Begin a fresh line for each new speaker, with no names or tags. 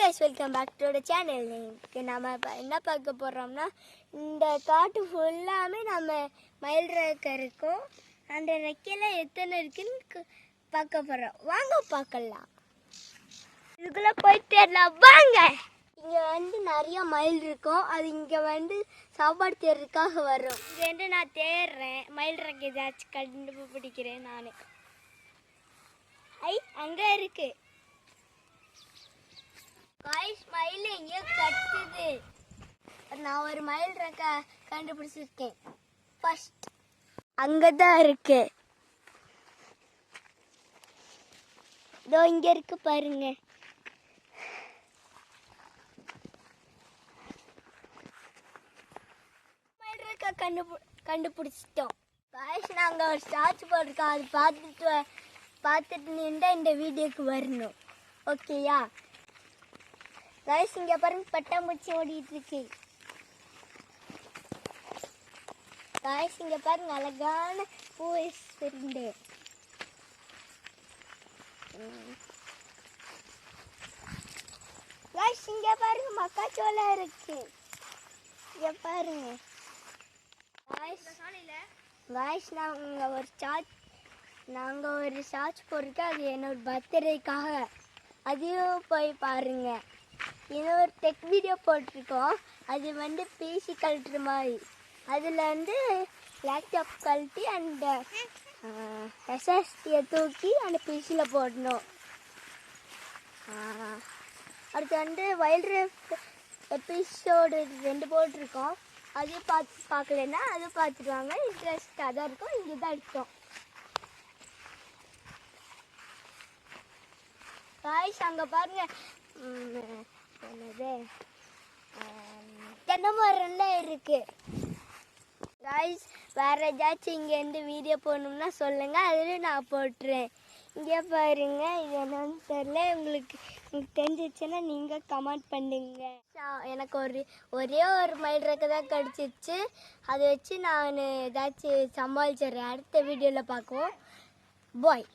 guys, welcome back to the channel. நம்ம என்ன பார்க்க போறோம்னா இந்த காட்டு ஃபுல்லாமே நம்ம மயில் ரெக்கை இருக்கும். அந்த ரெக்கையில எத்தனை இருக்குன்னு பார்க்க போறோம். வாங்க பார்க்கலாம். இதுக்குள்ள போயிட்டு எல்லாம் வாங்க. இங்க நிறைய மயில் இருக்கும். அது இங்க சாப்பாடு தேடுறதுக்காக வரும். இங்க நான் தேடுறேன் மயில் ரெக்கை ஏதாச்சும் கண்டுபிடிக்கிறேன் நானு. அங்க இருக்கு. गाइस மயில் எங்க கத்துது. நான் ஒரு மயில் ரெக்கை கண்டுபிடிச்சிருக்கேன். ஃபர்ஸ்ட் அங்க தான் இருக்கு. இதோ இங்க இருக்கு பாருங்க. மயில் ரெக்கை கண்டுபிடிச்சிட்டோம். गाइस நாங்க ஒரு ஸ்டார்ச் போட்டுருக்கோம். அது பார்த்துட்டு நின்றா இந்த வீடியோக்கு வரணும். ஓகேயா? गाइस இங்க பாருங்க பட்டாம்பூச்சி ஓடிட்டு இருக்கு. गाइस இங்க பாருங்க அழகான பூ இருக்கு. गाइस இங்க பாருங்க மக்காச்சோளம் இருக்கு. இங்க பாருங்க. गाइस நாங்க ஒரு சார்ஜ் போட்டுருக்கோம். அது என்னோட பர்த்டேக்காக. அதையும் போய் பாருங்க. இன்னொரு டெக் வீடியோ போட்டிருக்கோம். அது பிசி கழட்டுற மாதிரி. அதில் லேப்டாப் கழட்டி அந்த எஸ்எஸ்டியை தூக்கி அந்த பிசியில் போடணும். அடுத்து வைல்ட் லைஃப் எபிசோடு 2 போட்டிருக்கோம். அதையும் பார்க்கலன்னா அது பார்த்துருவாங்க. இன்ட்ரெஸ்டாக தான் இருக்கும். இங்கே தான் இருக்கும். गाइस அங்கே பாருங்க என்னது தென்னை மரம்லாம் இருக்கு. गाइस வேற ஏதாச்சும் இங்கேருந்து வீடியோ போடணும்னா சொல்லுங்க. அதில் நான் போட்டுறேன். இங்கே பாருங்க. இது என்னன்னு தெரியல. உங்களுக்கு தெரிஞ்சிச்சுன்னா நீங்கள் கமெண்ட் பண்ணுங்க. எனக்கு ஒரே ஒரு மயில் ரெக்கை தான் கிடச்சிச்சு. அதை வச்சு நான் ஏதாச்சும் சமாளிச்சிடுறேன். அடுத்த வீடியோவில் பார்க்குவோம். பாய்.